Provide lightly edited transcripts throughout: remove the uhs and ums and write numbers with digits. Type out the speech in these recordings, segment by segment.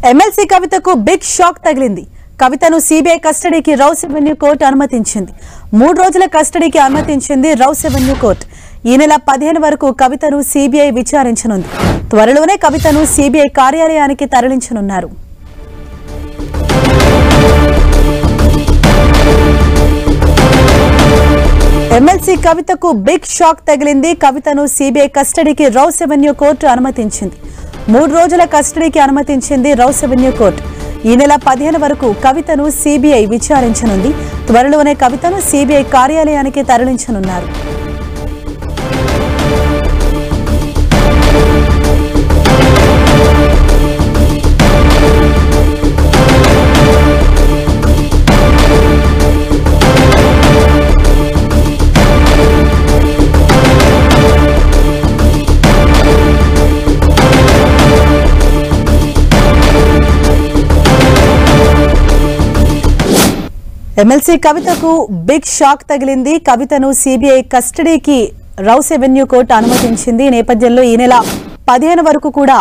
MLC కవితకు big shock తగిలింది. కవితను సిబిఐ కస్టడీకి రౌస్ ఎవెన్యూ కోర్టు అనుమతించింది. 3 రోజుల కస్టడీకి అనుమతించింది రౌస్ ఎవెన్యూ కోర్టు. ఈ నెల 15 వరకు కవితను సిబిఐ విచారించనుంది. త్వరలోనే కవితను సిబిఐ కార్యాలయానికి తరలించనున్నారు. ఎమ్మెల్సీ కవితకు బిగ్ షాక్ తగిలింది. కవితను సిబిఐ కస్టడీకి రౌస్ ఎవెన్యూ కోర్టు అనుమతించింది. 3 రోజుల కస్టడీకి అనుమతించింది రౌస్ ఎవెన్యూ కోర్టు. ఈ నెల 15 వరకు కవితను సిబిఐ విచారించనుంది. త్వరలోనే కవితను సిబిఐ కార్యాలయానికి తరలించనున్నారు. ఎమ్మెల్సీ కవితకు బిగ్ షాక్ తగిలింది. కవితను సిబిఐ కస్టడీకి రౌస్ ఎవెన్యూ కోర్టు అనుమతించింది. ఈ నేపథ్యంలో ఈ నెల 15 వరకు కూడా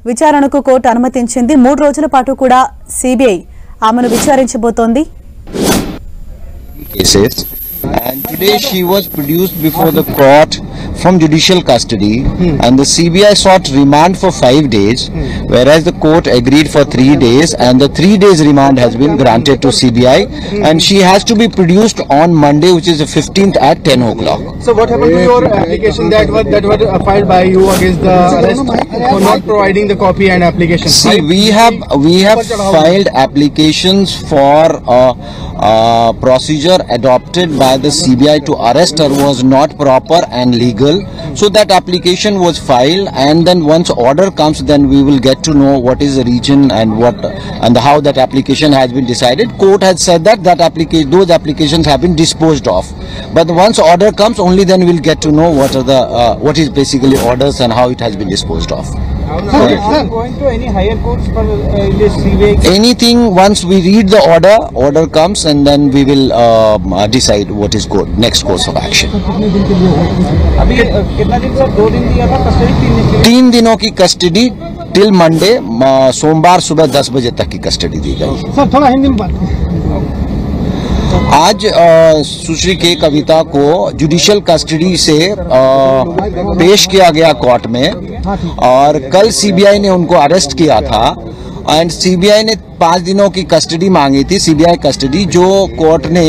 విచారణకు కోర్టు అనుమతించింది. 3 రోజుల పాటు కూడా సిబిఐ ఆమెను విచారించబోతోంది. And today she was produced before the court from judicial custody and the CBI sought remand for 5 days whereas the court agreed for 3 days and the 3 days remand has been granted to CBI and she has to be produced on Monday, which is the 15th at 10 o'clock. So what happened to your application that was filed by you against the arrest for not providing the copy and application? See, we have filed applications for procedure adopted by the CBI to arrest her was not proper and legal. So that application was filed, and then once order comes, then we will get to know what is the region and how that application has been decided. Court has said that those applications have been disposed of. But once order comes, only then we'll get to know what is basically orders and how it has been disposed of. Sir, going to any higher courts for this CBI? Anything once we read the order comes, and then we will decide what is next course of action. अभी कितना दिन sir? 2 दिन दिया था custody, 3 दिन? 3 दिनों की custody till Monday, सोमवार सुबह 10 बजे तक की कस्टडी दी गई. सर थोड़ा हिंदी में बात. आज सुश्री के कविता को जुडिशियल कस्टडी से पेश किया गया कोर्ट में और कल सीबीआई ने उनको अरेस्ट किया था एंड सीबीआई ने 5 दिनों की कस्टडी मांगी थी. सीबीआई कस्टडी जो कोर्ट ने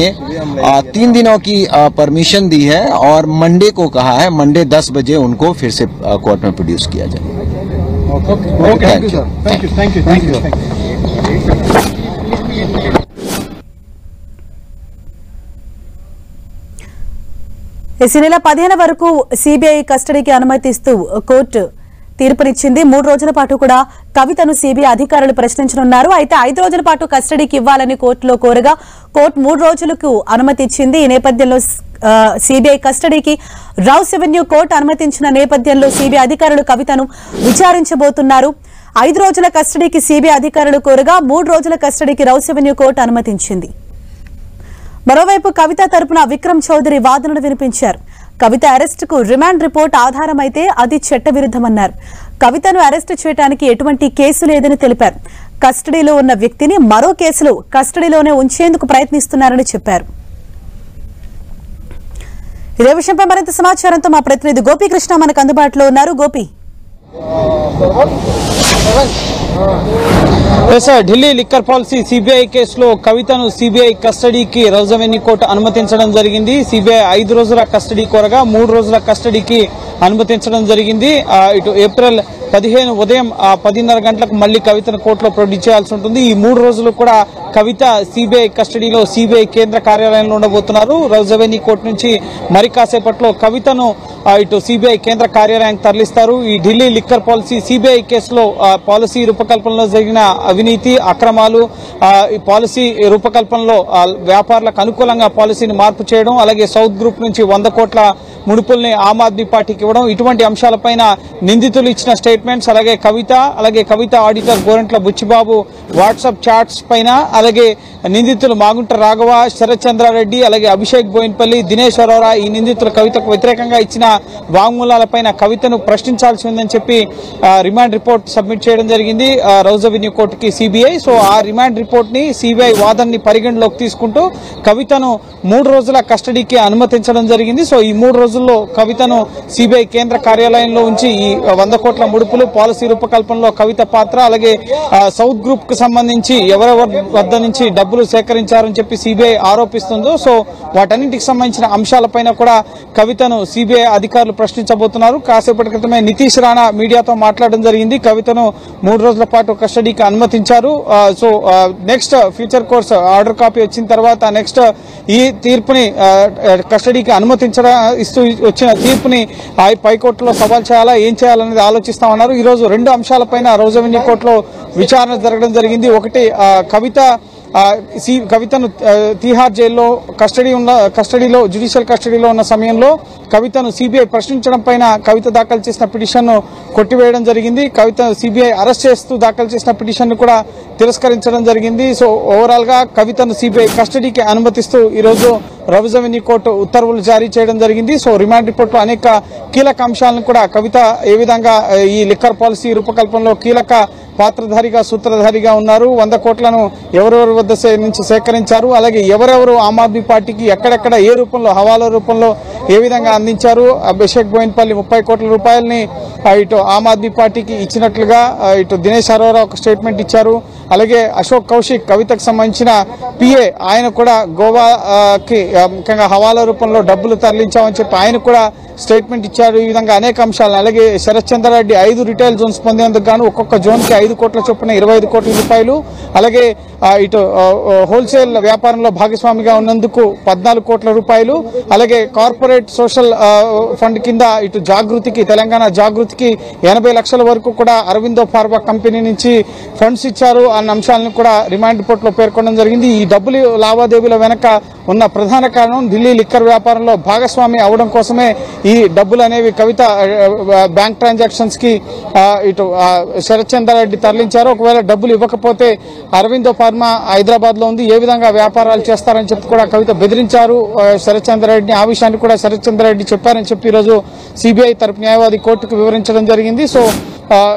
3 दिनों की परमिशन दी है और मंडे को कहा है मंडे 10 बजे उनको फिर से कोर्ट में प्रोड्यूस किया जाए. Thank you. ఈ నెల 15 వరకు సిబిఐ కస్టడీకి అనుమతిస్తూ కోర్టు తీర్పునిచ్చింది. 3 రోజుల పాటు కూడా కవితను సిబిఐ అధికారులు ప్రశ్నించనున్నారు. అయితే 5 రోజుల పాటు కస్టడీకి ఇవ్వాలని కోర్టులో కోరగా కోర్టు 3 రోజులకు అనుమతి ఇచ్చింది. ఈ నేపథ్యంలో సిబిఐ కస్టడీకి రౌస్ ఎవెన్యూ కోర్టు అనుమతించిన నేపథ్యంలో సిబిఐ అధికారులు కవితను విచారించబోతున్నారు. 5 రోజుల కస్టడీకి సిబిఐ అధికారులు కోరగా 3 రోజుల కస్టడీకి రౌస్ ఎవెన్యూ కోర్టు అనుమతించింది. మరోవైపు కవిత తరపున విక్రమ్ చౌదరి వాదనలు వినిపించారు. కవిత అరెస్టుకు రిమాండ్ రిపోర్ట్ ఆధారమైతే అది చట్టవిరుద్ధమన్నారు. కవితను అరెస్టు చేయడానికి ఎటువంటి కేసు లేదని తెలిపారు. కస్టడీలో ఉన్న వ్యక్తిని మరో కేసులో కస్టడీలోనే ఉంచేందుకు ప్రయత్నిస్తున్నారని చెప్పారు. ఇదే విషయంపై మరింత సమాచారంతో మా ప్రతినిధి గోపీకృష్ణ మనకు అందుబాటులో ఉన్నారు. Gopi, Delhi liquor policy CBI కేసులో కవితను సిబిఐ కస్టడీకి రౌస్ ఎవెన్యూ కోర్టు అనుమతించడం జరిగింది. సిబిఐ 5 రోజుల కస్టడీ కోరగా 3 రోజుల కస్టడీకి అనుమతించడం జరిగింది. ఇటు ఏప్రిల్ 15 ఉదయం 10:30 గంటలకు మళ్లీ కవితను కోర్టులో ప్రొడ్యూస్ చేయాల్సి ఉంటుంది. ఈ 3 రోజులు కూడా కవిత సిబిఐ కస్టడీలో సిబిఐ కేంద్ర కార్యాలయంలో ఉండబోతున్నారు. రౌస్ ఎవెన్యూ కోర్టు నుంచి మరి కాసేపట్లో కవితను ఇటు సిబిఐ కేంద్ర కార్యాలయానికి తరలిస్తారు. ఈ ఢిల్లీ లిక్కర్ పాలసీ సిబిఐ కేసులో పాలసీ రూపకల్పనలో జరిగిన అవినీతి అక్రమాలు, ఈ పాలసీ రూపకల్పనలో వ్యాపారులకు అనుకూలంగా పాలసీని మార్పు చేయడం, అలాగే సౌత్ గ్రూప్ నుంచి 100 కోట్ల ముడుపుల్ని ఆమ్ ఆద్మీ పార్టీకి ఇవ్వడం, ఇటువంటి అంశాలపైన నిందితులు ఇచ్చిన స్టేట్మెంట్స్, అలాగే Kavitha auditor Gorantla Buchibabu WhatsApp chats పైన, అలాగే నిందితులు మాగుంట రాఘవ, శరత్ చంద్రారెడ్డి, అలాగే అభిషేక్ బోయిన్పల్లి, దినేష్ అరోరా ఈ నిందితులు కవితకు వ్యతిరేకంగా ఇచ్చిన వాంగ్మూలాలపైన కవితను ప్రశ్నించాల్సి ఉందని చెప్పి రిమాండ్ రిపోర్ట్ సబ్మిట్ చేయడం జరిగింది రౌజ్ అవెన్యూ కోర్టుకి సిబిఐ. సో ఆ రిమాండ్ రిపోర్ట్ ని సిబిఐ వాదనని పరిగణలోకి తీసుకుంటూ కవితను 3 రోజుల కస్టడీకి అనుమతించడం జరిగింది. సో ఈ 3 రోజుల్లో కవితను సిబిఐ కేంద్ర కార్యాలయంలో ఉంచి ఈ 100 కోట్ల ముడుపులు, పాలసీ రూపకల్పనలో కవిత పాత్ర, అలాగే సౌత్ గ్రూప్ కు సంబంధించి ఎవరెవరి వద్ద నుంచి డబ్బులు సేకరించారని చెప్పి సిబిఐ ఆరోపిస్తుందో సో వాటన్నింటికి సంబంధించిన అంశాలపైన కూడా కవితను సిబిఐ అధికారులు ప్రశ్నించబోతున్నారు. కాసేపటి క్రితమే నితీష్ రాణా మీడియాతో మాట్లాడడం జరిగింది. కవితను 3 రోజుల పాటు కస్టడీకి అనుమతించారు. So next future course order copy వచ్చిన తర్వాత నెక్స్ట్ ఈ తీర్పుని కస్టడీకి ఇస్తూ వచ్చిన తీర్పుని పైకోర్టులో సవాల్ చేయాలా, ఏం చేయాలనేది ఆలోచిస్తామన్నారు. ఈ రోజు 2 అంశాలపైన రౌజ్ అవెన్యూ కోర్టులో విచారణ జరగడం జరిగింది. ఒకటి కవితను తీహార్ జైల్లో కస్టడీలో జ్యుడిషియల్ కస్టడీలో ఉన్న సమయంలో కవితను సిబిఐ ప్రశ్నించడం పైన కవిత దాఖలు చేసిన పిటిషన్ ను కొట్టివేయడం జరిగింది. కవిత సిబిఐ అరెస్ట్ చేస్తూ దాఖలు చేసిన పిటిషన్ ను కూడా తిరస్కరించడం జరిగింది. సో ఓవరాల్ గా కవితను సిబిఐ కస్టడీకి అనుమతిస్తూ ఈ రోజు రౌజ్ అవెన్యూ కోర్టు ఉత్తర్వులు జారీ చేయడం జరిగింది. సో రిమాండ్ రిపోర్ట్ లో అనేక కీలక అంశాలను కూడా కవిత ఏ విధంగా ఈ లిక్కర్ పాలసీ రూపకల్పనలో కీలక పాత్రధారిగా సూత్రధారిగా ఉన్నారు, 100 కోట్లను ఎవరెవరి వద్ద నుంచి సేకరించారు, అలాగే ఎవరెవరు ఆమ్ ఆద్మీ పార్టీకి ఎక్కడెక్కడ ఏ రూపంలో హవాలా రూపంలో ఏ విధంగా అందించారు, అభిషేక్ బోయిన్పల్లి 30 కోట్ల రూపాయలని ఇటు ఆమ్ ఆద్మీ పార్టీకి ఇచ్చినట్లుగా ఇటు దినేష్ అరోరా ఒక స్టేట్మెంట్ ఇచ్చారు. అలాగే అశోక్ కౌశిక్ కవితకు సంబంధించిన పిఏ ఆయన కూడా గోవాకి ముఖ్యంగా హవాలా రూపంలో డబ్బులు తరలించామని చెప్పి ఆయన కూడా స్టేట్మెంట్ ఇచ్చారు. ఈ విధంగా అనేక అంశాలు. అలాగే శరత్ చంద్రారెడ్డి 5 రిటైల్ జోన్స్ పొందేందుకు గాను ఒక్కొక్క జోన్ కి 5 కోట్ల చొప్పున 25 కోట్ల రూపాయలు, అలాగే ఇటు హోల్సేల్ వ్యాపారంలో భాగస్వామిగా ఉన్నందుకు 14 కోట్ల రూపాయలు, అలాగే కార్పొరేట్ సోషల్ ఫండ్ కింద ఇటు తెలంగాణ జాగృతికి 80 లక్షల వరకు కూడా అరవిందో ఫార్మా కంపెనీ నుంచి ఫండ్స్ ఇచ్చారు అన్న అంశాలను కూడా రిమాండ్ రిపోర్ట్ లో పేర్కొనడం జరిగింది. ఈ డబ్బులు లావాదేవీల వెనక ఉన్న ప్రధాన కారణం ఢిల్లీ లిక్కర్ వ్యాపారంలో భాగస్వామి అవడం కోసమే ఈ డబ్బులు అనేవి కవిత బ్యాంక్ ట్రాన్సాక్షన్స్ కి ఇటు శరత్ చంద్రారెడ్డి తరలించారు. ఒకవేళ డబ్బులు ఇవ్వకపోతే అరవిందో ఫార్మా హైదరాబాద్ లో ఉంది, ఏ విధంగా వ్యాపారాలు చేస్తారని చెప్పి కూడా కవిత బెదిరించారు శరత్ చంద్రారెడ్డిని. ఆ విషయాన్ని కూడా శరత్ చంద్రారెడ్డి చెప్పారని చెప్పి ఈరోజు సిబిఐ తరపు న్యాయవాది కోర్టుకు వివరించడం జరిగింది. సో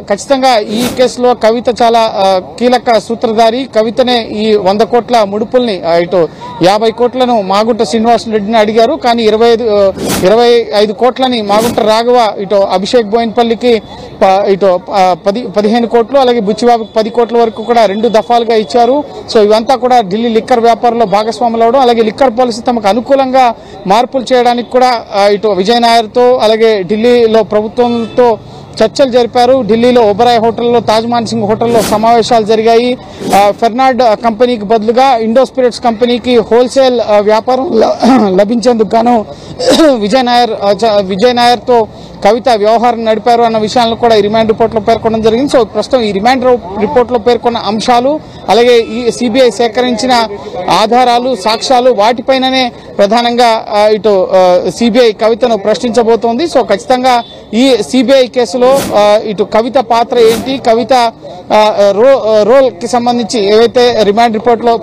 ఖచ్చితంగా ఈ కేసులో కవిత చాలా కీలక సూత్రధారి. కవితనే ఈ 100 కోట్ల ముడుపుల్ని ఇటు 50 కోట్లను మాగుంట శ్రీనివాస్ రెడ్డిని అడిగారు, కానీ 25 కోట్లని మాగుంట రాఘవ ఇటు అభిషేక్ బోయిన్పల్లికి ఇటు 15 కోట్లు, అలాగే బుచ్చిబాబుకి 10 కోట్ల వరకు కూడా 2 దఫాలుగా ఇచ్చారు. సో ఇవంతా కూడా ఢిల్లీ లిక్కర్ వ్యాపారంలో భాగస్వాములు అవడం, అలాగే లిక్కర్ పాలసీ తమకు అనుకూలంగా మార్పులు చేయడానికి కూడా ఇటు విజయ్ నాయర్తో అలాగే ఢిల్లీలో ప్రభుత్వంతో చర్చలు జరిపారు. ఢిల్లీలో ఒబరాయ్ హోటల్లో, తాజ్ మాన్సింగ్ హోటల్లో సమావేశాలు జరిగాయి. ఫెర్నాడ్ కంపెనీకి బదులుగా ఇండో స్పిరిట్స్ కంపెనీకి హోల్సేల్ వ్యాపారం లభించేందుకు గాను విజయ్ నాయర్ తో కవిత వ్యవహారం నడిపారు అన్న విషయాలను కూడా ఈ రిమాండ్ రిపోర్ట్ లో పేర్కొనడం జరిగింది. సో ప్రస్తుతం ఈ రిమాండ్ రిపోర్ట్ లో పేర్కొన్న అంశాలు, అలాగే ఈ సిబిఐ సేకరించిన ఆధారాలు, సాక్ష్యాలు వాటిపైననే ప్రధానంగా ఇటు సిబిఐ కవితను ప్రశ్నించబోతోంది. సో ఖచ్చితంగా ఈ సిబిఐ కేసులో ఇటు కవిత పాత్ర ఏంటి, కవిత రోల్ కి సంబంధించి ఏవైతే రిమాండ్ రిపోర్ట్ లో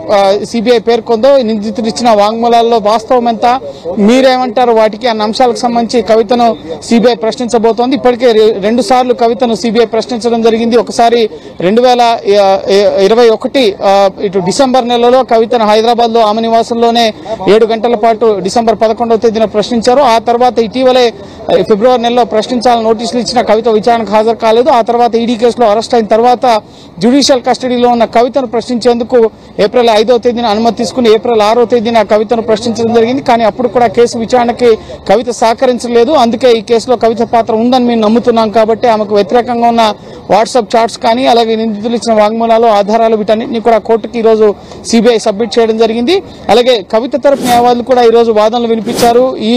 సిబిఐ పేర్కొందో, నిందితులు ఇచ్చిన వాంగ్మూలాల్లో వాస్తవం ఎంత, మీరేమంటారు వాటికి అన్న అంశాలకు సంబంధించి కవితను సిబిఐ ప్రశ్నించబోతోంది. ఇప్పటికే 2 సార్లు కవితను సిబిఐ ప్రశ్నించడం జరిగింది. ఒకసారి 2021 ఇటు డిసెంబర్ నెలలో కవితను హైదరాబాద్ లో ఆమె నివాసంలోనే 7 గంటల పాటు డిసెంబర్ 11వ తేదీన ప్రశ్నించారు. ఆ తర్వాత ఇటీవలే ఫిబ్రవరి నెలలో ప్రశ్నించాలని నోటీసులు ఇచ్చిన కవిత విచారణకు హాజరు కాలేదు. ఆ తర్వాత ఈడీ కేసులో అరెస్ట్ అయిన తర్వాత జ్యుడిషియల్ కస్టడీలో ఉన్న కవితను ప్రశ్నించేందుకు ఏప్రిల్ 5వ తేదీన అనుమతి తీసుకుని ఏప్రిల్ 6వ తేదీన కవితను ప్రశ్నించడం జరిగింది. కానీ అప్పుడు కూడా కేసు విచారణకి కవిత సహకరించలేదు. అందుకే ఈ కేసులో కవిత పాత్ర ఉందని మేము నమ్ముతున్నాం కాబట్టి ఆమెకు వ్యతిరేకంగా ఉన్న వాట్సాప్ చాట్స్ కానీ, అలాగే నిందితులు ఇచ్చిన వాంగ్మూలాలు, ఆధారాలు వీటన్నింటినీ కూడా కోర్టుకి ఈ రోజు సిబిఐ సబ్మిట్ చేయడం జరిగింది. అలాగే కవిత తరపు న్యాయవాదులు కూడా ఈ రోజు వాదనలు వినిపించారు. ఈ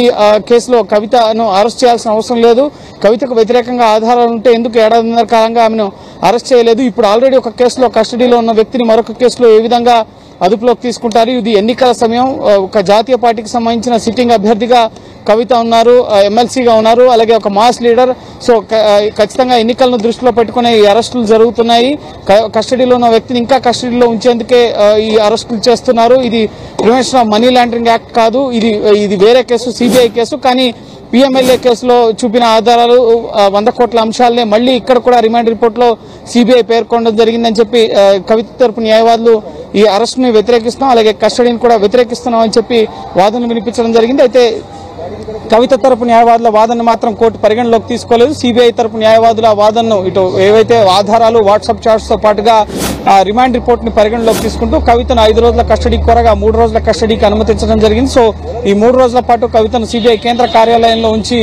కేసులో కవితను అరెస్ట్ చేయాల్సిన అవసరం లేదు, కవితకు వ్యతిరేకంగా ఆధారాలు ఉంటే ఎందుకు 1.5 కాలంగా ఆమెను అరెస్ట్ చేయలేదు, ఇప్పుడు ఆల్రెడీ ఒక కేసులో కస్టడీలో ఉన్న వ్యక్తిని మరొక కేసులో ఏ విధంగా అదుపులోకి తీసుకుంటారు. ఇది ఎన్నికల సమయం. ఒక జాతీయ పార్టీకి సంబంధించిన సిట్టింగ్ అభ్యర్థిగా కవిత ఉన్నారు, ఎమ్మెల్సీగా ఉన్నారు, అలాగే ఒక మాస్ లీడర్. సో ఖచ్చితంగా ఎన్నికలను దృష్టిలో పెట్టుకునే ఈ అరెస్టులు జరుగుతున్నాయి. కస్టడీలో ఉన్న వ్యక్తిని ఇంకా కస్టడీలో ఉంచేందుకే ఈ అరెస్టులు చేస్తున్నారు. ఇది prevention of money laundering act కాదు, ఇది వేరే కేసు, సిబిఐ కేసు. కానీ పిఎంఎల్ఏ కేసులో చూపిన ఆధారాలు 100 కోట్ల అంశాలనే మళ్లీ ఇక్కడ కూడా రిమాండ్ రిపోర్ట్ లో సిబిఐ పేర్కొనడం జరిగిందని చెప్పి కవిత తరపు న్యాయవాదులు ఈ అరెస్ట్ ని వ్యతిరేకిస్తున్నాం, అలాగే కస్టడీని కూడా వ్యతిరేకిస్తున్నాం అని చెప్పి వాదనలు వినిపించడం జరిగింది. అయితే కవిత తరపు న్యాయవాదుల వాదనను మాత్రం కోర్టు పరిగణలోకి తీసుకోలేదు. సిబిఐ తరపు న్యాయవాదుల వాదనను ఇటు ఏవైతే ఆధారాలు వాట్సాప్ చాట్స్ తో పాటుగా రిమాండ్ రిపోర్ట్ ని పరిగణలోకి తీసుకుంటూ కవితను 5 రోజుల కస్టడీకి కోరగా 3 రోజుల కస్టడీకి అనుమతించడం జరిగింది. సో ఈ 3 రోజుల పాటు కవితను సిబిఐ కేంద్ర కార్యాలయంలో ఉంచి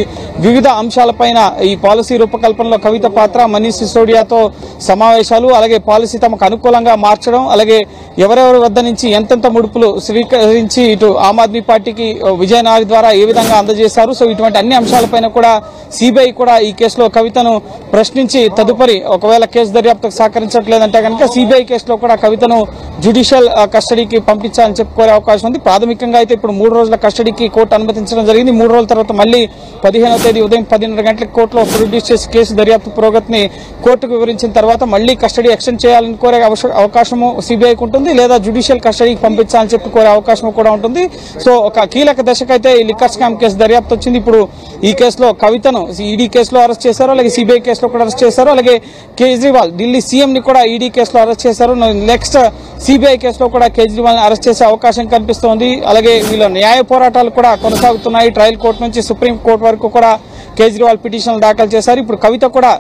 వివిధ అంశాలపైన ఈ పాలసీ రూపకల్పనలో కవిత పాత్ర, మనీష్ సిసోడియాతో సమావేశాలు, అలాగే పాలసీ తమకు అనుకూలంగా మార్చడం, అలాగే ఎవరెవరి వద్ద నుంచి ఎంతెంత ముడుపులు స్వీకరించి ఇటు ఆమ్ ఆద్మీ పార్టీకి విజయనారి ద్వారా ఏ విధంగా అందజేశారు. సో ఇటువంటి అన్ని అంశాలపైన కూడా సిబిఐ కూడా ఈ కేసులో కవితను ప్రశ్నించి తదుపరి ఒకవేళ కేసు దర్యాప్తుకు సహకరించట్లేదంటే కనుక సిబిఐ కేసులో కూడా కవితను జ్యుడిషియల్ కస్టడీకి పంపించాలని చెప్పుకోరే అవకాశం ఉంది. ప్రాథమికంగా అయితే ఇప్పుడు 3 రోజుల కస్టడీకి కోర్టు అనుమతించడం జరిగింది. 3 రోజుల తర్వాత మళ్లీ 15వ తేదీ ఉదయం 10:30 గంటలకు కోర్టులో ప్రొడ్యూస్ చేసి కేసు దర్యాప్తు పురోగతిని కోర్టుకు వివరించిన తర్వాత మళ్లీ కస్టడీ ఎక్స్టెండ్ చేయాలని కోరే అవకాశము సిబిఐకి ఉంటుంది, లేదా జ్యుడిషియల్ కస్టడీకి పంపించాలని చెప్పి కోరే అవకాశం కూడా ఉంటుంది. సో ఒక కీలక దశకైతే ఈ లిక్కర్ స్కామ్ కేసు దర్యాప్తు వచ్చింది. ఇప్పుడు ఈ కేసులో కవితను ఈడీ కేసులో అరెస్ట్ చేశారు, అలాగే సిబిఐ కేసులో కూడా అరెస్ట్ చేశారు, అలాగే కేజ్రీవాల్ ఢిల్లీ సీఎం ని కూడా ఈడీ కేసులో అరెస్ట్ చేశారు. నెక్స్ట్ సిబిఐ కేసులో కూడా కేజ్రీవాల్ ని అరెస్ట్ చేసే అవకాశం కనిపిస్తోంది. అలాగే వీళ్ళ న్యాయ పోరాటాలు కూడా కొనసాగుతున్నాయి. ట్రయల్ కోర్టు నుంచి సుప్రీం కోర్టు వరకు కూడా కేజ్రీవాల్ పిటిషన్లు దాఖలు చేశారు. ఇప్పుడు కవిత కూడా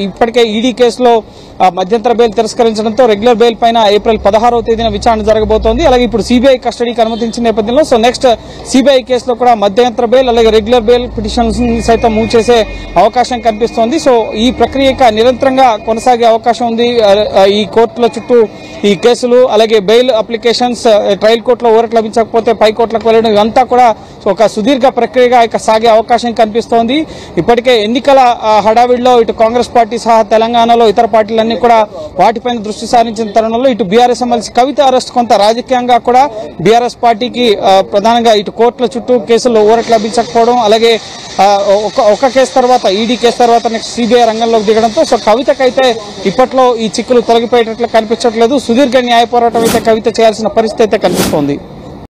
ఇప్పటికే ఈడీ కేసులో మధ్యంతర బెయిల్ తిరస్కరించడంతో రెగ్యులర్ బెయిల్ పైన ఏప్రిల్ 16వ తేదీన విచారణ జరగబోతోంది. అలాగే ఇప్పుడు సిబిఐ కస్టడీకి అనుమతించిన నేపథ్యంలో సో నెక్స్ట్ సిబిఐ కేసులో కూడా మధ్యంతర బెయిల్ అలాగే రెగ్యులర్ బెయిల్ పిటిషన్స్ సైతం మూవ్ చేసే అవకాశం కనిపిస్తోంది. సో ఈ ప్రక్రియ నిరంతరంగా కొనసాగే అవకాశం ఉంది. ఈ కోర్టుల చుట్టూ ఈ కేసులు అలాగే బెయిల్ అప్లికేషన్స్ ట్రయల్ కోర్టులో ఊరట లభించకపోతే పై కోర్టులకు వెళ్లడం ఇదంతా కూడా ఒక సుదీర్ఘ ప్రక్రియగా సాగే అవకాశం కనిపిస్తోంది. ఇప్పటికే ఎన్నికల హడావిడిలో ఇటు కాంగ్రెస్ పార్టీ సహా తెలంగాణలో ఇతర పార్టీలన్నీ కూడా వాటిపైన దృష్టి సారించిన తరుణంలో ఇటు బీఆర్ఎస్ ఎమ్మెల్సీ కవిత అరెస్ట్ కొంత రాజకీయంగా కూడా బీఆర్ఎస్ పార్టీకి ప్రధానంగా ఇటు కోర్టుల చుట్టూ కేసుల్లో ఊరట లభించకపోవడం, అలాగే ఒక కేసు తర్వాత ఈడీ కేసు తర్వాత నెక్స్ట్ సిబిఐ రంగంలోకి దిగడంతో సో కవితకైతే ఇప్పట్లో ఈ చిక్కులు తొలగిపోయేటట్లు కనిపించట్లేదు. సుదీర్ఘ న్యాయ పోరాటం అయితే కవిత చేయాల్సిన పరిస్థితి అయితే కనిపిస్తోంది.